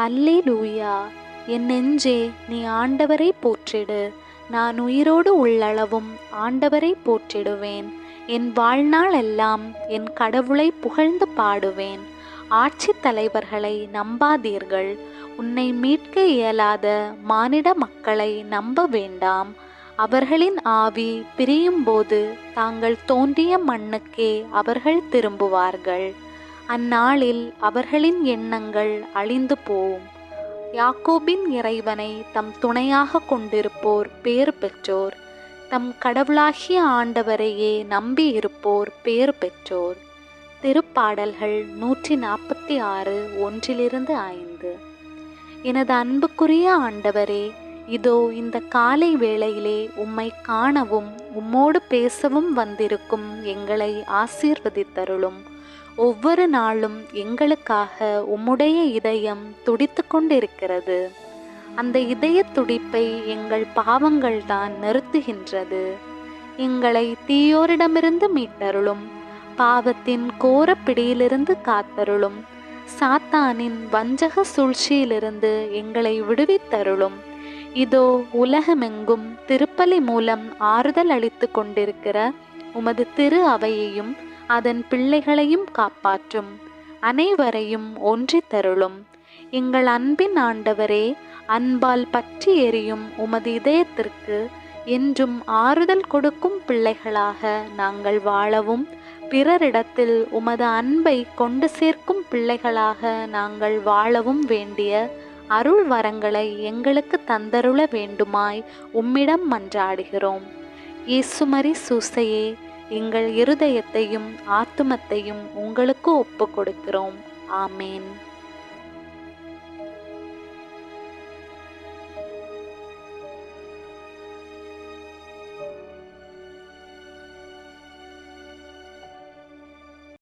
அல்லேலூயா. என் நெஞ்சே, நீ ஆண்டவரை போற்றிடு. நான் உயிரோடு உள்ளளவும் ஆண்டவரை போற்றிடுவேன். என் வாழ்நாள் எல்லாம் என் கடவுளை புகழ்ந்து பாடுவேன். ஆட்சி தலைவர்களை நம்பாதீர்கள். உன்னை மீட்க இயலாத மானிட மக்களை நம்ப வேண்டாம். அவர்களின் ஆவி பிரியும்போது தாங்கள் தோன்றிய மண்ணுக்கே அவர்கள் திரும்புவார்கள். அந்நாளில் அவர்களின் எண்ணங்கள் அழிந்து போகும். யாக்கோபின் இறைவனை தம் துணையாக கொண்டிருப்போர் பேறு பெற்றோர். தம் கடவுளாகிய ஆண்டவரையே நம்பி இருப்போர் பேறு பெற்றோர். திருப்பாடல்கள் 146 1-5. எனது அன்புக்குரிய ஆண்டவரே, இதோ இந்த காலை வேளையிலே உம்மை காணவும் உம்மோடு பேசவும் வந்திருக்கும் எங்களை ஆசீர்வதித்தருளும். ஒவ்வொரு நாளும் எங்களுக்காக உம்முடைய இதயம் துடித்து கொண்டிருக்கிறது. அந்த இதய துடிப்பை எங்கள் பாவங்கள்தான் நிறுத்துகின்றது. எங்களை தீயோரிடமிருந்து மீட்டருளும். பாவத்தின் கோர பிடியிலிருந்து காத்தருளும். சாத்தானின் வஞ்சக சூழ்ச்சியிலிருந்து எங்களை விடுவித்தருளும். இதோ உலகமெங்கும் திருப்பலி மூலம் ஆறுதல் அளித்து கொண்டிருக்கிற உமது திரு அவையையும் அதன் பிள்ளைகளையும் காப்பாற்றும். அனைவரையும் ஒன்றி தருளும். எங்கள் அன்பின் ஆண்டவரே, அன்பால் பற்றி எரியும் உமது இதயத்திற்கு என்றும் ஆறுதல் கொடுக்கும் பிள்ளைகளாக நாங்கள் வாழவும், பிறரிடத்தில் உமது அன்பை கொண்டு சேர்க்கும் பிள்ளைகளாக நாங்கள் வாழவும் வேண்டிய அருள் வரங்களை எங்களுக்கு தந்தருள வேண்டுமாய் உம்மிடம் மன்றாடுகிறோம். இயேசுமரி சூசையே, எங்கள் இருதயத்தையும் ஆத்துமத்தையும் உங்களுக்கு ஒப்பு கொடுக்கிறோம். ஆமேன்.